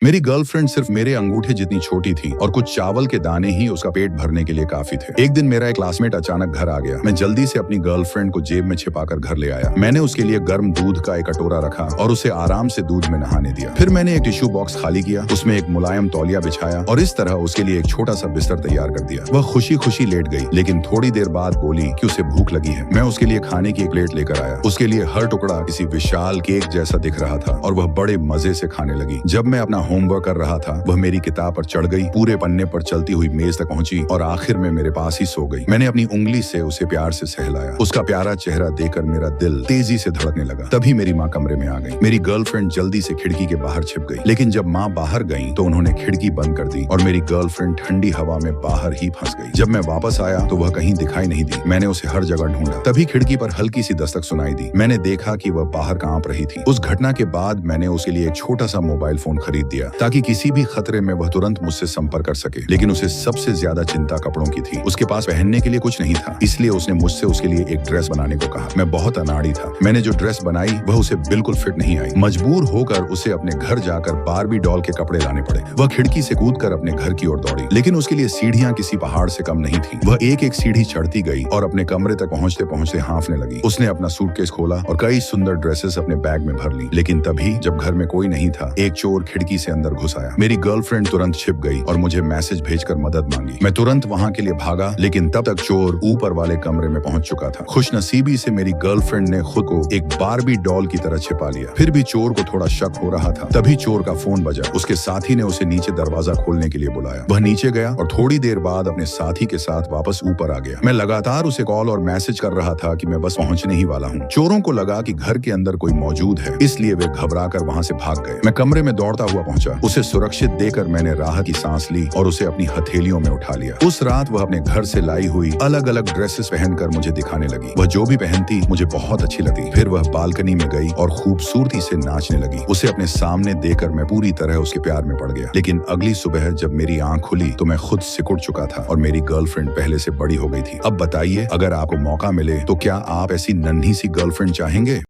मेरी गर्लफ्रेंड सिर्फ मेरे अंगूठे जितनी छोटी थी और कुछ चावल के दाने ही उसका पेट भरने के लिए काफी थे। एक दिन मेरा एक क्लासमेट अचानक घर आ गया। मैं जल्दी से अपनी गर्लफ्रेंड को जेब में छिपाकर घर ले आया। मैंने उसके लिए गर्म दूध का एक कटोरा रखा और उसे आराम से दूध में नहाने दिया। फिर मैंने एक टिश्यू बॉक्स खाली किया, उसमें एक मुलायम तौलिया बिछाया और इस तरह उसके लिए एक छोटा सा बिस्तर तैयार कर दिया। वह खुशी खुशी लेट गई, लेकिन थोड़ी देर बाद बोली कि उसे भूख लगी है। मैं उसके लिए खाने की एक प्लेट लेकर आया। उसके लिए हर टुकड़ा किसी विशाल केक जैसा दिख रहा था और वह बड़े मजे से खाने लगी। जब मैं अपना होमवर्क कर रहा था, वह मेरी किताब पर चढ़ गई, पूरे पन्ने पर चलती हुई मेज तक पहुंची और आखिर में मेरे पास ही सो गई। मैंने अपनी उंगली से उसे प्यार से सहलाया। उसका प्यारा चेहरा देखकर मेरा दिल तेजी से धड़कने लगा। तभी मेरी माँ कमरे में आ गई। मेरी गर्लफ्रेंड जल्दी से खिड़की के बाहर छिप गई, लेकिन जब माँ बाहर गई तो उन्होंने खिड़की बंद कर दी और मेरी गर्लफ्रेंड ठंडी हवा में बाहर ही फंस गई। जब मैं वापस आया तो वह कहीं दिखाई नहीं दी। मैंने उसे हर जगह ढूंढा। तभी खिड़की पर हल्की सी दस्तक सुनाई दी। मैंने देखा कि वह बाहर कांप रही थी। उस घटना के बाद मैंने उसके लिए एक छोटा सा मोबाइल फोन खरीद दिया ताकि किसी भी खतरे में वह तुरंत मुझसे संपर्क कर सके। लेकिन उसे सबसे ज्यादा चिंता कपड़ों की थी। उसके पास पहनने के लिए कुछ नहीं था, इसलिए उसने मुझसे उसके लिए एक ड्रेस बनाने को कहा। मैं बहुत अनाड़ी था। मैंने जो ड्रेस बनाई वह उसे बिल्कुल फिट नहीं आई। मजबूर होकर उसे अपने घर जाकर बारबी डॉल के कपड़े लाने पड़े। वह खिड़की से कूदकर अपने घर की ओर दौड़ी, लेकिन उसके लिए सीढ़ियां किसी पहाड़ से कम नहीं थी। वह एक एक सीढ़ी चढ़ती गई और अपने कमरे तक पहुंचते पहुंचते हांफने लगी। उसने अपना सूटकेस खोला और कई सुंदर ड्रेसेस अपने बैग में भर ली। लेकिन तभी जब घर में कोई नहीं था, एक चोर खिड़की से अंदर घुस आया। मेरी गर्लफ्रेंड तुरंत छिप गई और मुझे मैसेज भेजकर मदद मांगी। मैं तुरंत वहां के लिए भागा, लेकिन तब तक चोर ऊपर वाले कमरे में पहुंच चुका था। खुशनसीबी से मेरी गर्लफ्रेंड ने खुद को एक बारबी डॉल की तरह छिपा लिया। फिर भी चोर को थोड़ा शक हो रहा था। तभी चोर का फोन बजा। उसके साथी ने उसे नीचे दरवाजा खोलने के लिए बुलाया। वह नीचे गया और थोड़ी देर बाद अपने साथी के साथ वापस ऊपर आ गया। मैं लगातार उसे कॉल और मैसेज कर रहा था कि मैं बस पहुंचने ही वाला हूँ। चोरों को लगा कि घर के अंदर कोई मौजूद है, इसलिए वे घबराकर वहां से भाग गए। मैं कमरे में दौड़ता हुआ पहुंचा। उसे सुरक्षित देकर मैंने राहत की सांस ली और उसे अपनी हथेलियों में उठा लिया। उस रात वह अपने घर से लाई हुई अलग अलग ड्रेसेस पहनकर मुझे दिखाने लगी। वह जो भी पहनती मुझे बहुत अच्छी लगती। फिर वह बालकनी में गई और खूबसूरती से नाचने लगी। उसे अपने सामने देखकर मैं पूरी तरह उसके प्यार में पड़ गया। लेकिन अगली सुबह जब मेरी आंख खुली तो मैं खुद सिकुड़ चुका था और मेरी गर्लफ्रेंड पहले से बड़ी हो गई थी। अब बताइए, अगर आपको मौका मिले तो क्या आप ऐसी नन्ही सी गर्लफ्रेंड चाहेंगे?